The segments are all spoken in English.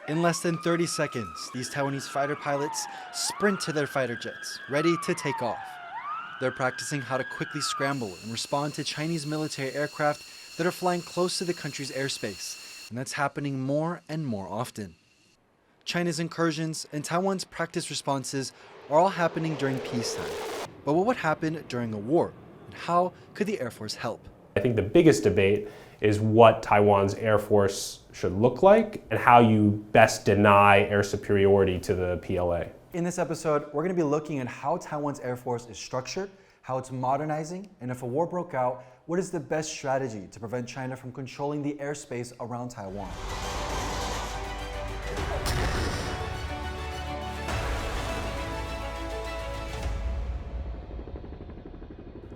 In less than 30 seconds, these Taiwanese fighter pilots sprint to their fighter jets, ready to take off. They're practicing how to quickly scramble and respond to Chinese military aircraft that are flying close to the country's airspace, and that's happening more and more often. China's incursions and Taiwan's practice responses are all happening during peacetime. But what would happen during a war, and how could the Air Force help? I think the biggest debate is what Taiwan's Air Force should look like and how you best deny air superiority to the PLA. In this episode, we're going to be looking at how Taiwan's Air Force is structured, how it's modernizing, and if a war broke out, what is the best strategy to prevent China from controlling the airspace around Taiwan?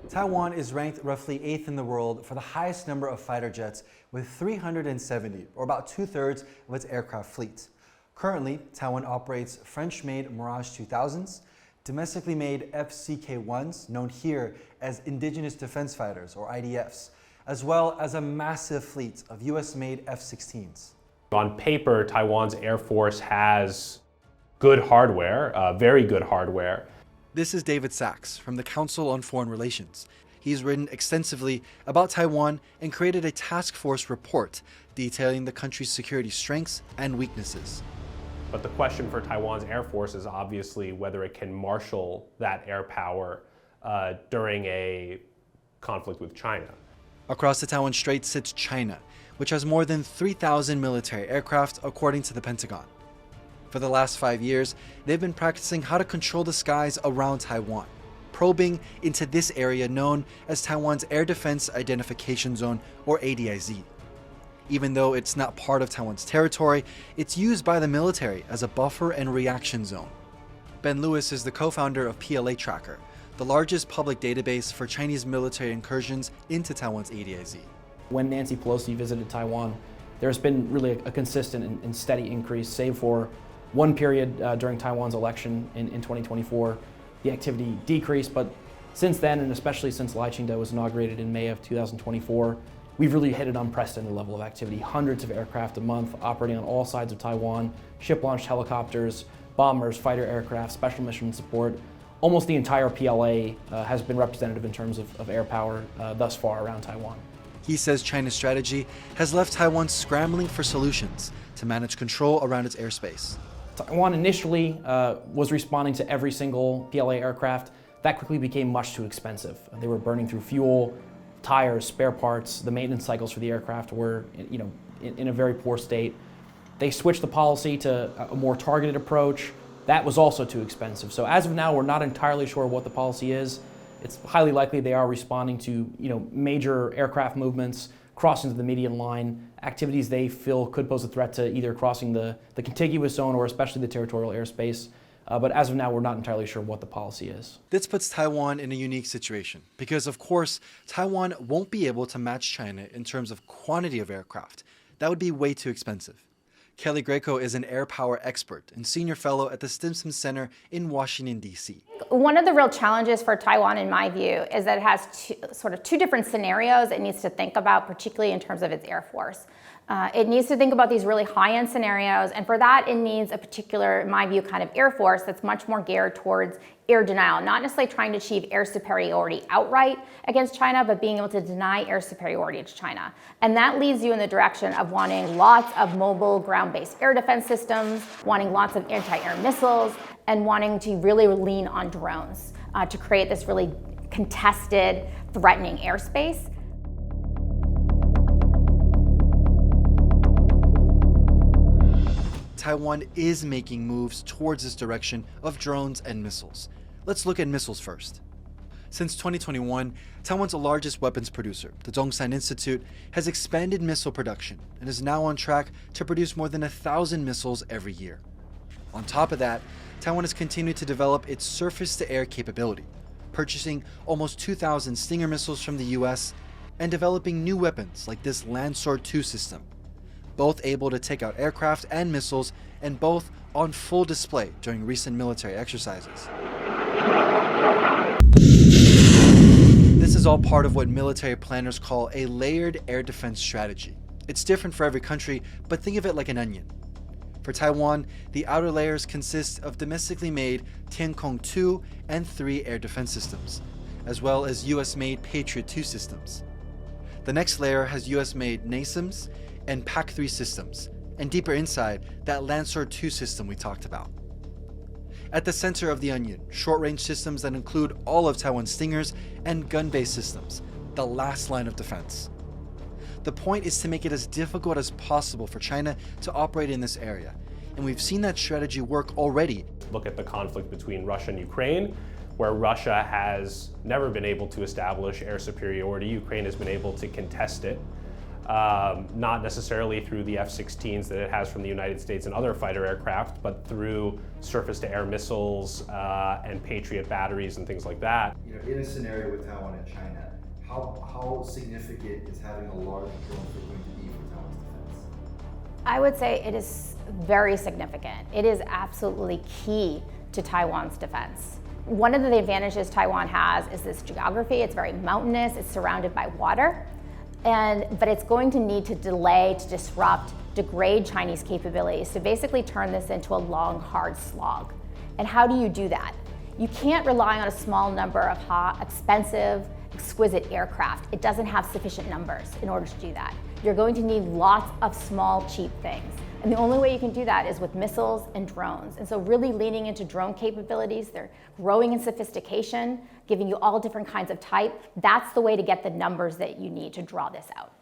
Taiwan is ranked roughly 8th in the world for the highest number of fighter jets with 370, or about 2/3 of its aircraft fleet. Currently, Taiwan operates French-made Mirage 2000s, domestically made FCK-1s, known here as Indigenous Defense Fighters, or IDFs, as well as a massive fleet of US-made F-16s. On paper, Taiwan's Air Force has good hardware, very good hardware. This is David Sachs from the Council on Foreign Relations. He's written extensively about Taiwan and created a task force report detailing the country's security strengths and weaknesses. But the question for Taiwan's Air Force is obviously whether it can marshal that air power during a conflict with China. Across the Taiwan Strait sits China, which has more than 3,000 military aircraft, according to the Pentagon. For the last 5 years, they've been practicing how to control the skies around Taiwan, probing into this area known as Taiwan's Air Defense Identification Zone, or ADIZ. Even though it's not part of Taiwan's territory, it's used by the military as a buffer and reaction zone. Ben Lewis is the co-founder of PLA Tracker, the largest public database for Chinese military incursions into Taiwan's ADIZ. When Nancy Pelosi visited Taiwan, there's been really a consistent and steady increase, save for one period during Taiwan's election in 2024. The activity decreased, but since then, and especially since Lai Ching-te was inaugurated in May of 2024, we've really hit an unprecedented level of activity. Hundreds of aircraft a month operating on all sides of Taiwan, ship-launched helicopters, bombers, fighter aircraft, special mission support. Almost the entire PLA has been representative in terms of air power thus far around Taiwan. He says China's strategy has left Taiwan scrambling for solutions to manage control around its airspace. Taiwan initially was responding to every single PLA aircraft. That quickly became much too expensive. They were burning through fuel, tires, spare parts. The maintenance cycles for the aircraft were, in a very poor state. They switched the policy to a more targeted approach. That was also too expensive. So as of now, we're not entirely sure what the policy is. It's highly likely they are responding to, major aircraft movements, crossing the median line, activities they feel could pose a threat to either crossing the contiguous zone or especially the territorial airspace. But as of now, we're not entirely sure what the policy is. This puts Taiwan in a unique situation because, of course, Taiwan won't be able to match China in terms of quantity of aircraft. That would be way too expensive. Kelly Grieco is an air power expert and senior fellow at the Stimson Center in Washington, D.C. One of the real challenges for Taiwan, in my view, is that it has two different scenarios it needs to think about, particularly in terms of its Air Force. It needs to think about these really high-end scenarios, and for that it needs a particular, in my view, kind of Air Force that's much more geared towards air denial, not necessarily trying to achieve air superiority outright against China, but being able to deny air superiority to China. And that leads you in the direction of wanting lots of mobile ground-based air defense systems, wanting lots of anti-air missiles, and wanting to really lean on drones to create this really contested, threatening airspace. Taiwan is making moves towards this direction of drones and missiles. Let's look at missiles first. Since 2021, Taiwan's largest weapons producer, the Zhongshan Institute, has expanded missile production and is now on track to produce more than 1,000 missiles every year. On top of that, Taiwan has continued to develop its surface-to-air capability, purchasing almost 2,000 Stinger missiles from the US and developing new weapons like this Land Sword 2 system, both able to take out aircraft and missiles, and both on full display during recent military exercises. This is all part of what military planners call a layered air defense strategy. It's different for every country, but think of it like an onion. For Taiwan, the outer layers consist of domestically made Tiancong 2 and 3 air defense systems, as well as US-made Patriot 2 systems. The next layer has US-made NASAMS and PAC-3 systems, and deeper inside, that Lancer 2 system we talked about. At the center of the onion, short-range systems that include all of Taiwan's Stingers and gun-based systems, the last line of defense. The point is to make it as difficult as possible for China to operate in this area, and we've seen that strategy work already. Look at the conflict between Russia and Ukraine, where Russia has never been able to establish air superiority. Ukraine has been able to contest it, not necessarily through the F-16s that it has from the United States and other fighter aircraft, but through surface-to-air missiles and Patriot batteries and things like that. In a scenario with Taiwan and China, how significant is having a large drone fleet going to be for Taiwan's defense? I would say it is very significant. It is absolutely key to Taiwan's defense. One of the advantages Taiwan has is this geography. It's very mountainous, it's surrounded by water, but it's going to need to delay, to disrupt, degrade Chinese capabilities to basically turn this into a long, hard slog. And how do you do that? You can't rely on a small number of expensive, exquisite aircraft. It doesn't have sufficient numbers in order to do that. You're going to need lots of small, cheap things. And the only way you can do that is with missiles and drones. And so really leaning into drone capabilities, they're growing in sophistication, giving you all different kinds of type. That's the way to get the numbers that you need to draw this out.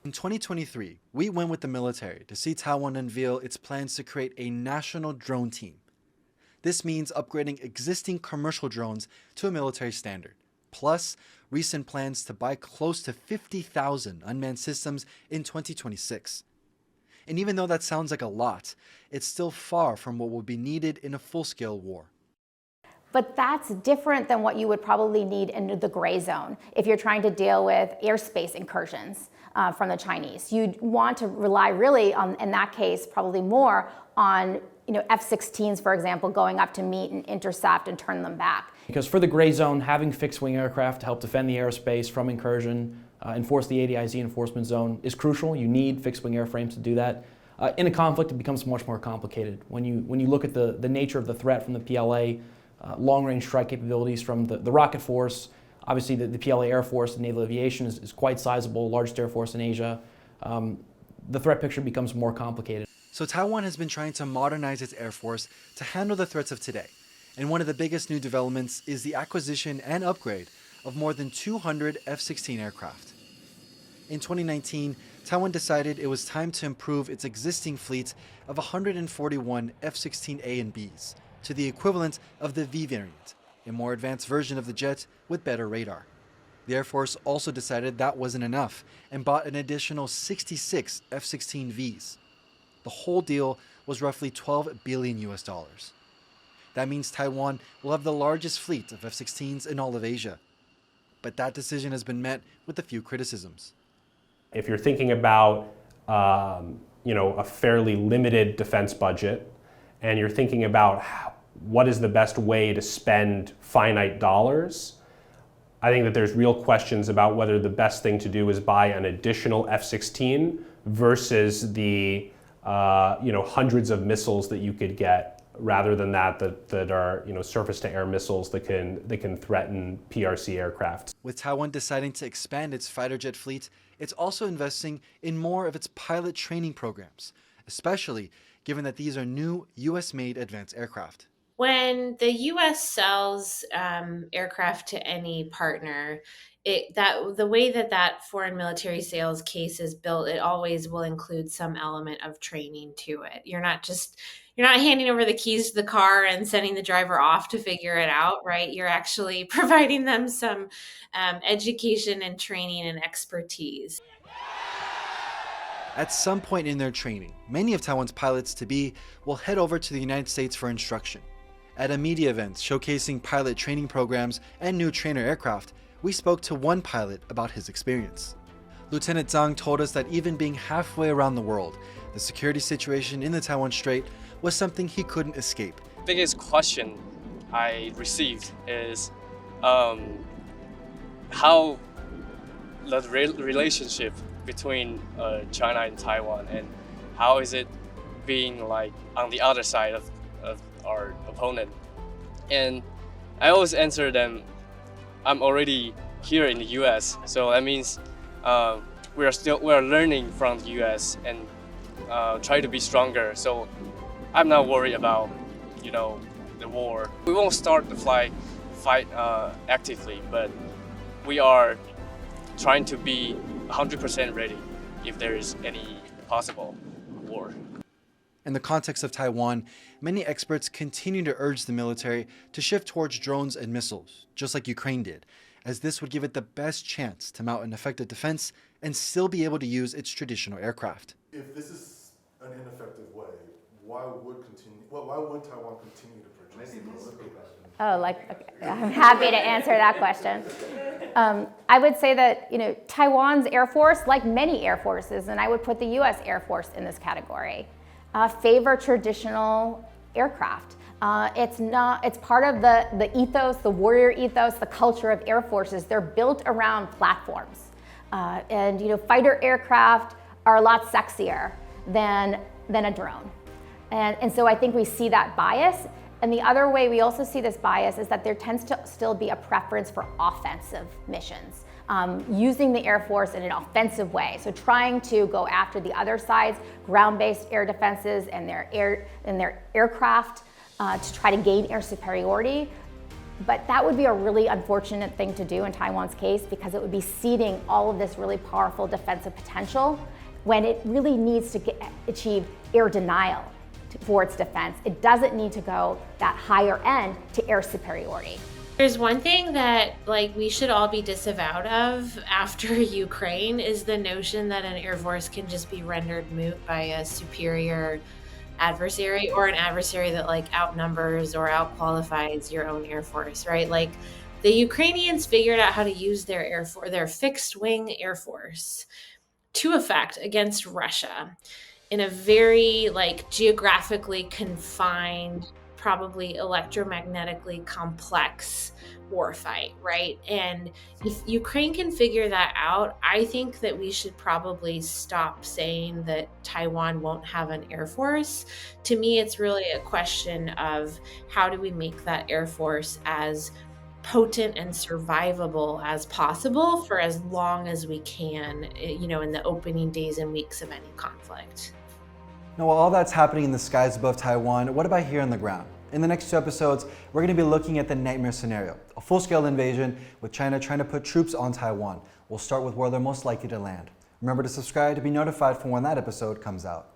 In 2023, we went with the military to see Taiwan unveil its plans to create a national drone team. This means upgrading existing commercial drones to a military standard, plus recent plans to buy close to 50,000 unmanned systems in 2026. And even though that sounds like a lot, it's still far from what would be needed in a full-scale war. But that's different than what you would probably need in the gray zone if you're trying to deal with airspace incursions from the Chinese. You'd want to rely really on, in that case, probably more on F-16s, for example, going up to meet and intercept and turn them back. Because for the gray zone, having fixed-wing aircraft to help defend the airspace from incursion, enforce the ADIZ enforcement zone is crucial. You need fixed-wing airframes to do that. In a conflict, it becomes much more complicated. When you look at the nature of the threat from the PLA, long-range strike capabilities from the rocket force, obviously the PLA Air Force and Naval Aviation is quite sizable, largest air force in Asia. The threat picture becomes more complicated. So Taiwan has been trying to modernize its air force to handle the threats of today. And one of the biggest new developments is the acquisition and upgrade of more than 200 F-16 aircraft. In 2019, Taiwan decided it was time to improve its existing fleet of 141 F-16A and Bs to the equivalent of the V variant, a more advanced version of the jet with better radar. The Air Force also decided that wasn't enough and bought an additional 66 F-16Vs. The whole deal was roughly $12 billion US. That means Taiwan will have the largest fleet of F-16s in all of Asia. But that decision has been met with a few criticisms. If you're thinking about a fairly limited defense budget, and you're thinking about what is the best way to spend finite dollars, I think that there's real questions about whether the best thing to do is buy an additional F-16 versus the hundreds of missiles that you could get, rather than that are surface-to-air missiles that can threaten PRC aircraft. With Taiwan deciding to expand its fighter jet fleet, it's also investing in more of its pilot training programs, especially given that these are new US-made advanced aircraft. When the US sells aircraft to any partner, the way that foreign military sales case is built, it always will include some element of training to it. You're not handing over the keys to the car and sending the driver off to figure it out, right? You're actually providing them some education and training and expertise. At some point in their training, many of Taiwan's pilots-to-be will head over to the United States for instruction. At a media event showcasing pilot training programs and new trainer aircraft, we spoke to one pilot about his experience. Lieutenant Zhang told us that even being halfway around the world, the security situation in the Taiwan Strait was something he couldn't escape. The biggest question I received is how the relationship between China and Taiwan, and how is it being like on the other side of our opponent. And I always answer them, I'm already here in the US, so that means we are learning from the US and try to be stronger. So I'm not worried about, you know, the war. We won't start the fight actively, but we are trying to be 100% ready if there is any possible war. In the context of Taiwan, many experts continue to urge the military to shift towards drones and missiles, just like Ukraine did, as this would give it the best chance to mount an effective defense and still be able to use its traditional aircraft. If this is an ineffective way, why would Taiwan continue to purchase? Okay. I'm happy to answer that question. I would say that, you know, Taiwan's Air Force, like many Air Forces, and I would put the US Air Force in this category, favor traditional aircraft. It's part of the ethos, the warrior ethos, the culture of Air Forces. They're built around platforms. And, you know, fighter aircraft are a lot sexier than a drone. And so I think we see that bias. And the other way we also see this bias is that there tends to still be a preference for offensive missions, using the Air Force in an offensive way. So trying to go after the other side's ground-based air defenses and their aircraft to try to gain air superiority. But that would be a really unfortunate thing to do in Taiwan's case, because it would be ceding all of this really powerful defensive potential when it really needs to achieve air denial for its defense. It doesn't need to go that higher end to air superiority. There's one thing that we should all be disavowed of after Ukraine is the notion that an Air Force can just be rendered moot by a superior adversary, or an adversary that outnumbers or outqualifies your own Air Force, right? Like, the Ukrainians figured out how to use their Air Force, their fixed wing Air Force, to effect against Russia in a very geographically confined, probably electromagnetically complex warfight, right? And if Ukraine can figure that out, I think that we should probably stop saying that Taiwan won't have an Air Force. To me, it's really a question of how do we make that Air Force as potent and survivable as possible for as long as we can, you know, in the opening days and weeks of any conflict. Now, while all that's happening in the skies above Taiwan, what about here on the ground? In the next 2 episodes, we're going to be looking at the nightmare scenario, a full-scale invasion with China trying to put troops on Taiwan. We'll start with where they're most likely to land. Remember to subscribe to be notified for when that episode comes out.